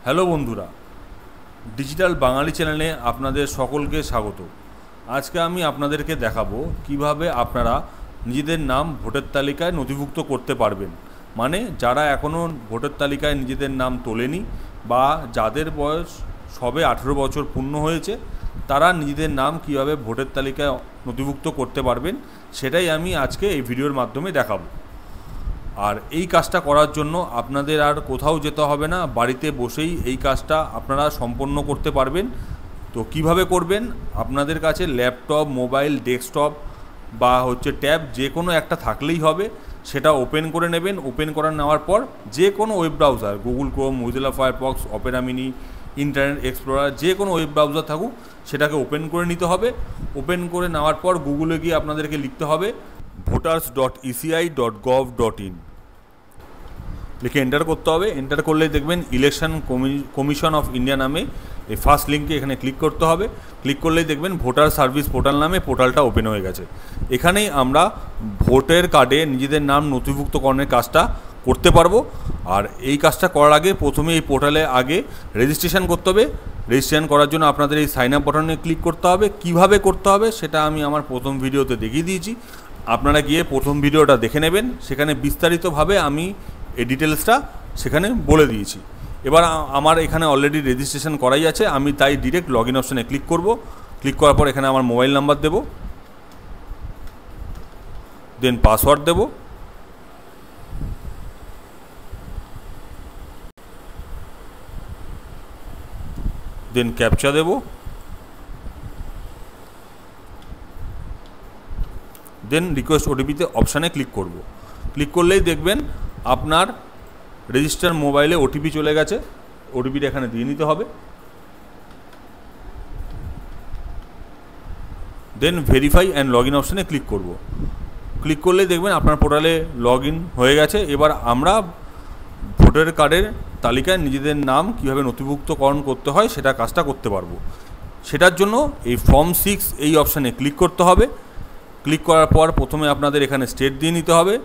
Hello বন্ধুরা, digital বাঙালি চ্যানেলে আপনাদের সকলকে স্বাগত। আজকে আমি আপনাদেরকে দেখাবো কিভাবে আপনারা নিজেদের নাম ভোটার তালিকায় নথিভুক্ত করতে পারবেন। মানে যারা এখনও ভোটার তালিকায় নিজেদের নাম তোলেনি বা যাদের বয়স সবে 18 বছর পূর্ণ হয়েছে, তারা নিজেদের নাম কিভাবে ভোটার তালিকায় নথিভুক্ত করতে পারবেন সেটাই আমি আজকে এই ভিডিওর মাধ্যমে দেখাবো। আর এই কাজটা করার জন্য আপনাদের আর কোথাও যেতে হবে না, বাড়িতে বসেই এই কাজটা আপনারা সম্পন্ন করতে পারবেন। তো কিভাবে করবেন? আপনাদের কাছে ল্যাপটপ, মোবাইল, ডেস্কটপ বা ট্যাব যে কোনো একটা থাকলেই হবে। সেটা ওপেন করে নেবেন। ওপেন করে নেওয়ার পর যে কোনো web browser, Google Chrome, Mozilla Firefox, Opera mini, internet explorer, যে কোনো ওয়েব ব্রাউজার থাকুক সেটাকে ওপেন করে নিতে হবে। ওপেন করে নেওয়ার পর গুগলে গিয়ে আপনাদেরকে লিখতে হবে voters.eci.gov.in লিখে এন্টার করতে হবে। এন্টার করলেই দেখবেন ইলেকশন কমিশন অফ ইন্ডিয়া নামে এই ফার্স্ট লিঙ্কে এখানে ক্লিক করতে হবে। ক্লিক করলেই দেখবেন ভোটার সার্ভিস পোর্টাল নামে পোর্টালটা ওপেন হয়ে গেছে। এখানেই আমরা ভোটার কার্ডে নিজেদের নাম নথিভুক্তকরণের কাজটা করতে পারবো। আর এই কাজটা করার আগে প্রথমে এই পোর্টালে আগে রেজিস্ট্রেশন করতে হবে। রেজিস্ট্রেশন করার জন্য আপনাদের এই সাইন আপ বাটনে ক্লিক করতে হবে। কিভাবে করতে হবে সেটা আমি আমার প্রথম ভিডিওতে দেখিয়ে দিয়েছি, আপনারা গিয়ে প্রথম ভিডিওটা দেখে নেবেন। সেখানে বিস্তারিতভাবে আমি এই ডিটেলসটা সেখানে বলে দিয়েছি। এবার আমার এখানে অলরেডি রেজিস্ট্রেশন করাই আছে, আমি তাই ডিরেক্ট লগ ইন অপশানে ক্লিক করব। ক্লিক করার পর এখানে আমার মোবাইল নাম্বার দেব, দেন পাসওয়ার্ড দেব, দেন ক্যাপচা দেব, দেন রিকোয়েস্ট ওটিপিতে অপশানে ক্লিক করব। ক্লিক করলেই দেখবেন আপনার রেজিস্টার মোবাইলে ওটিপি চলে গেছে। ওটিপিটা এখানে দিয়ে নিতে হবে। Then verify and log in অপশানে ক্লিক করব। ক্লিক করলেই দেখবেন আপনার পোর্টালে লগ ইন হয়ে গেছে। এবার আমরা ভোটার কার্ডের তালিকায় নিজেদের নাম কীভাবে নথিভুক্তকরণ করতে হয় সেটা কাজটা করতে পারবো। সেটার জন্য এই ফর্ম 6 এই অপশানে ক্লিক করতে হবে। ক্লিক করার পর প্রথমে আপনাদের এখানে স্টেট দিয়ে নিতে হবে।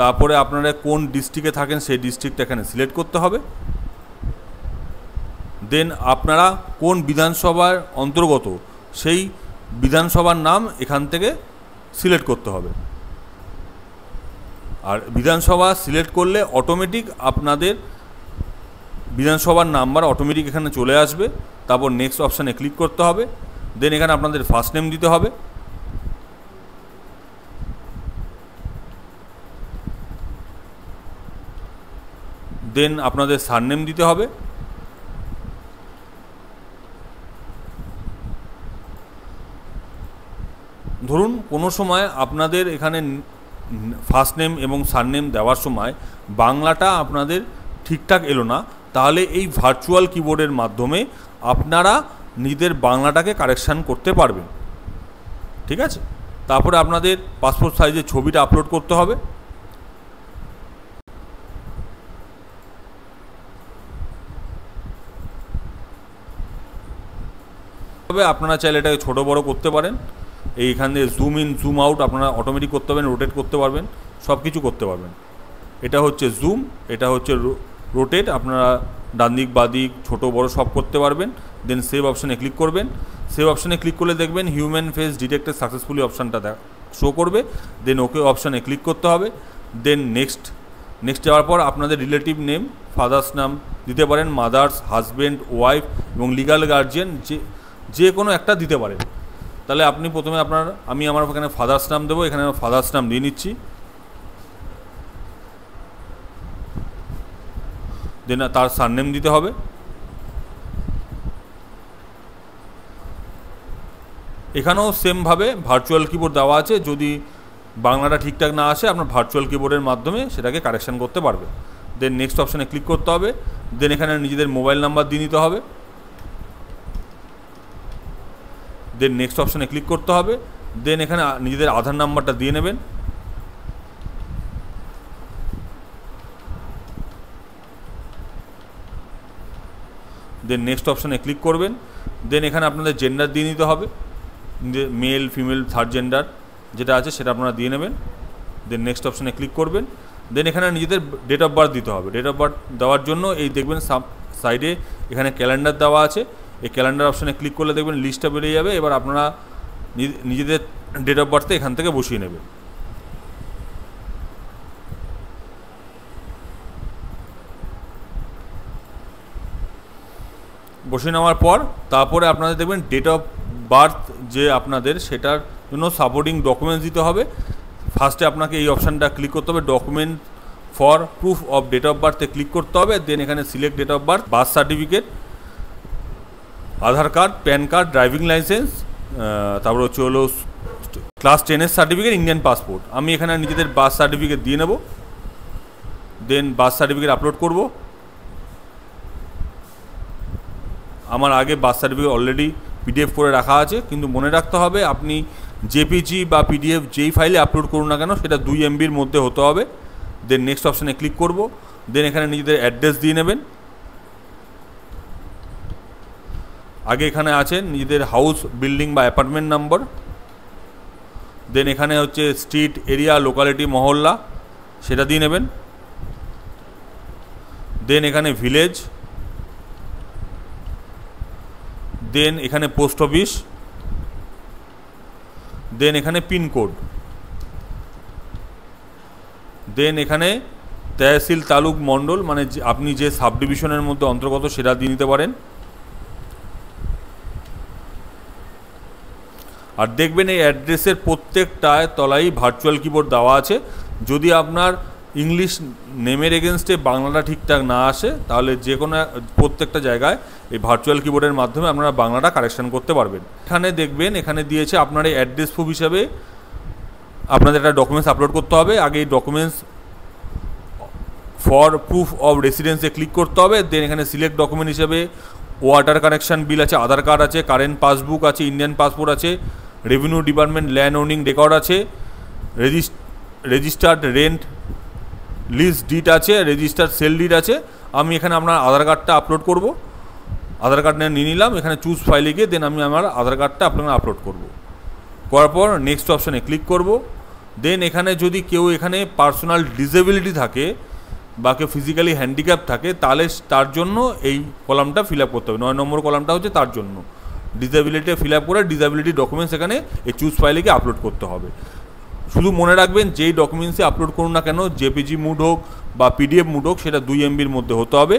তারপরে আপনারা কোন ডিস্ট্রিক্টে থাকেন সেই ডিস্ট্রিক্টটা এখানে সিলেক্ট করতে হবে। দেন আপনারা কোন বিধানসভার অন্তর্গত সেই বিধানসভার নাম এখান থেকে সিলেক্ট করতে হবে। আর বিধানসভা সিলেক্ট করলে অটোমেটিক আপনাদের বিধানসভার নাম্বার অটোমেটিক এখানে চলে আসবে। তারপর নেক্সট অপশানে ক্লিক করতে হবে। দেন এখানে আপনাদের ফার্স্ট নেম দিতে হবে, দেন আপনাদের সারনেম দিতে হবে, ধরুন কোনো সময় আপনাদের এখানে ফার্স্ট নেম এবং সারনেম দেওয়ার সময় বাংলাটা আপনাদের ঠিকঠাক এলো না, তাহলে এই ভার্চুয়াল কিবোর্ডের মাধ্যমে আপনারা নিজেদের বাংলাটাকে কারেকশান করতে পারবেন। ঠিক আছে? তারপরে আপনাদের পাসপোর্ট সাইজের ছবিটা আপলোড করতে হবে। তবে আপনারা চাইলে এটাকে ছোটো বড়ো করতে পারেন। এইখান দিয়ে জুম ইন জুম আউট আপনারা অটোমেটিক করতে পারবেন, রোটেট করতে পারবেন, সব কিছু করতে পারবেন। এটা হচ্ছে জুম, এটা হচ্ছে রোটেট, আপনারা ডান দিক বাঁ দিক ছোটো বড়ো সব করতে পারবেন। দেন সেভ অপশানে ক্লিক করবেন। সেভ অপশানে ক্লিক করলে দেখবেন হিউম্যান ফেস ডিটেক্টেড সাকসেসফুলি অপশানটা শো করবে। দেন ওকে অপশানে ক্লিক করতে হবে। দেন নেক্সট যাওয়ার পর আপনাদের রিলেটিভ নেম, ফাদার্স নাম দিতে পারেন, মাদার্স, হাজব্যান্ড, ওয়াইফ এবং লিগাল গার্জিয়ান যে কোনো একটা দিতে পারেন। তাহলে আপনি প্রথমে আমি আমার এখানে ফাদার্স নাম দেবো। এখানে ফাদার্স নাম দিয়ে নিচ্ছি। দেন তার সারনেম দিতে হবে। এখানেও সেমভাবে ভার্চুয়াল কিবোর্ড দেওয়া আছে, যদি বাংলাটা ঠিকঠাক না আসে আপনার ভার্চুয়াল কিবোর্ডের মাধ্যমে সেটাকে কারেকশান করতে পারবে। দেন নেক্সট অপশানে ক্লিক করতে হবে। দেন এখানে নিজেদের মোবাইল নাম্বার দিয়ে নিতে হবে। দেন নেক্সট অপশানে ক্লিক করতে হবে। দেন এখানে নিজেদের আধার নাম্বারটা দিয়ে নেবেন। দেন নেক্সট অপশানে ক্লিক করবেন। দেন এখানে আপনাদের জেন্ডার দিয়ে নিতে হবে, মেল, ফিমেল, থার্ড জেন্ডার যেটা আছে সেটা আপনারা দিয়ে নেবেন। দেন নেক্সট অপশানে ক্লিক করবেন। দেন এখানে নিজেদের ডেট অফ বার্থ দিতে হবে। ডেট অফ বার্থ দেওয়ার জন্য এই দেখবেন সাইডে এখানে ক্যালেন্ডার দেওয়া আছে, এই ক্যালেন্ডার অপশানে ক্লিক করলে দেখবেন লিস্টটা বেরিয়ে যাবে। এবার আপনারা নিজেদের ডেট অফ বার্থটা এখান থেকে বসিয়ে নেবেন। বসিয়ে নেওয়ার পর তারপরে আপনাদের দেখবেন ডেট অফ বার্থ যে আপনাদের, সেটার জন্য সাপোর্টিং ডকুমেন্টস দিতে হবে। ফার্স্টে আপনাকে এই অপশানটা ক্লিক করতে হবে, document for proof of date of বার্থে ক্লিক করতে হবে। দেন এখানে select date of birth, birth certificate, Aadhaar card, PAN card, driving licence, তারপর হলো ক্লাস 10-এর সার্টিফিকেট, ইন্ডিয়ান পাসপোর্ট। আমি এখানে নিজেদের বার্থ সার্টিফিকেট দিয়ে নেব। দেন বার্থ সার্টিফিকেট আপলোড করব। আমার আগে বার্থ সার্টিফিকেট অলরেডি পিডিএফ করে রাখা আছে, কিন্তু মনে রাখতে হবে আপনি জেপিজি বা পিডিএফ যেই ফাইলে আপলোড করুন না কেন সেটা 2 MBর মধ্যে হতে হবে। দেন নেক্সট অপশানে ক্লিক করব। দেন এখানে নিজেদের অ্যাড্রেস দিয়ে নেবেন। আগে এখানে আছে নিজেদের হাউস, বিল্ডিং বা অ্যাপার্টমেন্ট নাম্বার। দেন এখানে হচ্ছে স্ট্রিট, এরিয়া, লোকালিটি, মহল্লা, সেটা দিয়ে নেবেন। দেন এখানে ভিলেজ, দেন এখানে পোস্ট অফিস, দেন এখানে পিনকোড, দেন এখানে তহসিল, তালুক, মণ্ডল, মানে আপনি যে সাব ডিভিশনের মধ্যে অন্তর্গত সেটা দিয়ে নিতে পারেন। আর দেখবেন এই অ্যাড্রেসের প্রত্যেকটায় তলায় ভার্চুয়াল কিবোর্ড দেওয়া আছে। যদি আপনার ইংলিশ নেমের এগেনস্টে বাংলাটা ঠিকঠাক না আসে, তাহলে যে কোনো প্রত্যেকটা জায়গায় এই ভার্চুয়াল কিবোর্ডের মাধ্যমে আপনারা বাংলাটা কারেকশান করতে পারবেন। এখানে দেখবেন এখানে দিয়েছে আপনার এই অ্যাড্রেস প্রুফ হিসাবে আপনাদের একটা ডকুমেন্টস আপলোড করতে হবে। আগে এই ডকুমেন্টস ফর প্রুফ অফ রেসিডেন্সে ক্লিক করতে হবে। দেন এখানে সিলেক্ট ডকুমেন্ট হিসেবে ওয়াটার কানেকশান বিল আছে, আধার কার্ড আছে, কারেন্ট পাসবুক আছে, ইন্ডিয়ান পাসপোর্ট আছে, revenue department land owning record আছে, রেজিস্টার্ড রেন্ট লিজ ডিট আছে, রেজিস্টার্ড সেল ডিট আছে। আমি এখানে আপনার আধার কার্ডটা আপলোড করব। আধার কার্ড নিয়ে নিলাম, এখানে চুজ ফাইলে গিয়ে দেন আমি আমার আধার কার্ডটা আপনার আপলোড করব। করার পর নেক্সট অপশানে ক্লিক করব। দেন এখানে যদি কেউ এখানে পার্সোনাল ডিসেবিলিটি থাকে বা কেউ ফিজিক্যালি হ্যান্ডিক্যাপ থাকে, তাহলে তার জন্য এই কলামটা ফিল আপ করতে হবে। 9 নম্বর কলামটা হচ্ছে তার জন্য। ডিসেবিলিটি ফিল আপ করে ডিসেবিলিটি ডকুমেন্টস এখানে এই চুজ ফাইলে গিয়ে আপলোড করতে হবে। শুধু মনে রাখবেন যেই ডকুমেন্টসে আপলোড করুন না কেন, জেপিজি মুড হোক বা পিডিএফ মুড হোক, সেটা 2 MBর মধ্যে হতে হবে।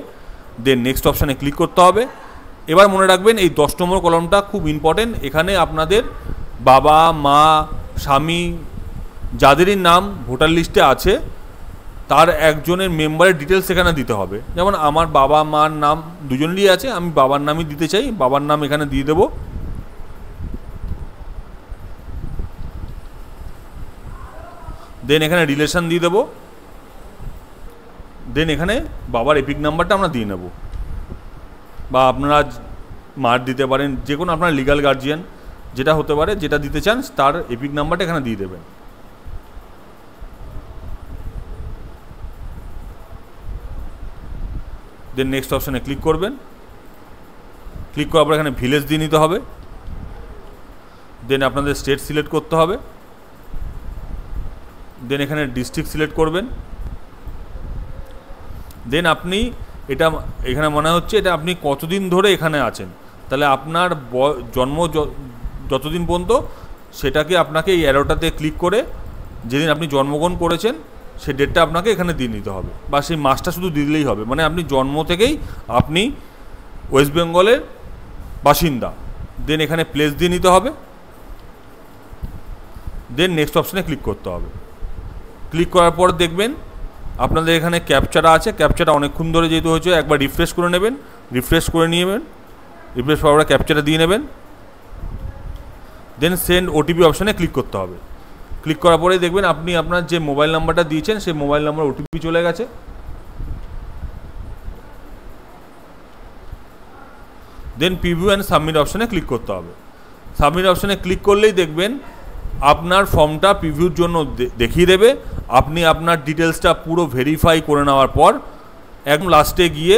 দেন নেক্সট অপশানে ক্লিক করতে হবে। এবার মনে রাখবেন এই 10 নম্বর কলামটা খুব ইম্পর্টেন্ট। এখানে আপনাদের বাবা, মা, স্বামী, যাদেরই নাম ভোটার লিস্টে আছে তার একজনের মেম্বারের ডিটেলস এখানে দিতে হবে। যেমন আমার বাবা মার নাম দুজনেরই আছে, আমি বাবার নামই দিতে চাই, বাবার নাম এখানে দিয়ে দেবো। দেন এখানে রিলেশন দিয়ে দেবো। দেন এখানে বাবার এপিক নাম্বারটা আমরা দিয়ে নেব, বা আপনারা মার দিতে পারেন, যে কোনো আপনার লিগাল গার্জিয়ান যেটা হতে পারে, যেটা দিতে চান তার এপিক নাম্বারটা এখানে দিয়ে দেবেন। দেন নেক্সট অপশানে ক্লিক করবেন। ক্লিক করার পর এখানে ভিলেজ দিয়ে নিতে হবে। দেন আপনাদের স্টেট সিলেক্ট করতে হবে। দেন এখানে ডিস্ট্রিক্ট সিলেক্ট করবেন। দেন আপনি এটা এখানে মনে হচ্ছে এটা আপনি কতদিন ধরে এখানে আছেন, তাহলে আপনার জন্ম যতদিন পর্যন্ত সেটাকে আপনাকে এই অ্যারোটাতে ক্লিক করে যেদিন আপনি জন্মগ্রহণ করেছেন সেই ডেটটা আপনাকে এখানে দিয়ে নিতে হবে, বা সেই মাসটা শুধু দিলেই হবে। মানে আপনি জন্ম থেকেই আপনি ওয়েস্ট বেঙ্গলের বাসিন্দা। দেন এখানে প্লেস দিয়ে নিতে হবে। দেন নেক্সট অপশানে ক্লিক করতে হবে। ক্লিক করার পর দেখবেন আপনাদের এখানে ক্যাপচাটা আছে। ক্যাপচাটা অনেকক্ষণ ধরে যেহেতু হয়েছে, একবার রিফ্রেশ করে নেবেন। রিফ্রেশ করে নেবেন, রিফ্রেশ করার পর ক্যাপচাটা দিয়ে নেবেন। দেন সেন্ড ওটিপি অপশানে ক্লিক করতে হবে। ক্লিক করার পরে দেখবেন আপনি আপনার যে মোবাইল নাম্বারটা দিয়েছেন সেই মোবাইল নাম্বার ওটিপি চলে গেছে। দেন প্রিভিউ অ্যান্ড সাবমিট অপশানে ক্লিক করতে হবে। সাবমিট অপশানে ক্লিক করলেই দেখবেন আপনার ফর্মটা প্রিভিউর জন্য দেখিয়ে দেবে। আপনি আপনার ডিটেলসটা পুরো ভেরিফাই করে নেওয়ার পর একদম লাস্টে গিয়ে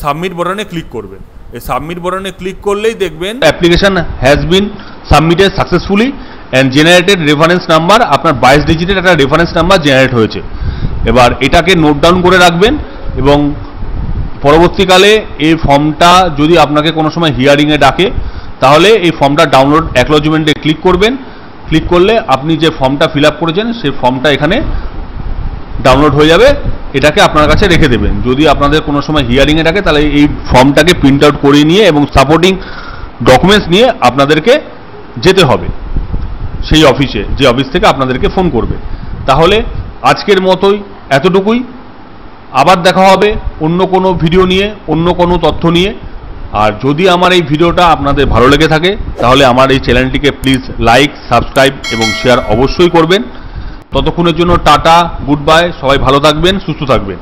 সাবমিট বাটনে ক্লিক করবেন। এই সাবমিট বাটনে ক্লিক করলেই দেখবেন application has been submitted successfully and generated reference number, আপনার 22 ডিজিটের একটা রেফারেন্স নাম্বার জেনারেট হয়েছে। এবার এটাকে নোট ডাউন করে রাখবেন এবং পরবর্তীকালে এই ফর্মটা যদি আপনাকে কোনো সময় হিয়ারিংয়ে ডাকে, তাহলে এই ফর্মটা ডাউনলোড অ্যাকনোলেজমেন্টে ক্লিক করবেন। ক্লিক করলে আপনি যে ফর্মটা ফিল আপ করেছেন সেই ফর্মটা এখানে ডাউনলোড হয়ে যাবে, এটাকে আপনার কাছে রেখে দেবেন। যদি আপনাদের কোনো সময় হিয়ারিংয়ে ডাকে, তাহলে এই ফর্মটাকে প্রিন্ট আউট করে নিয়ে এবং সাপোর্টিং ডকুমেন্টস নিয়ে আপনাদেরকে যেতে হবে সেই অফিসে, যে অফিস থেকে আপনাদেরকে ফোন করবে। তাহলে আজকের মতোই এতটুকুই। আবার দেখা হবে অন্য কোনো ভিডিও নিয়ে, অন্য কোনো তথ্য নিয়ে। আর যদি আমার এই ভিডিওটা আপনাদের ভালো লেগে থাকে, তাহলে আমার এই চ্যানেলটিকে প্লিজ লাইক, সাবস্ক্রাইব এবং শেয়ার অবশ্যই করবেন। ততক্ষণের জন্য টাটা, গুড বাই, সবাই ভালো থাকবেন, সুস্থ থাকবেন।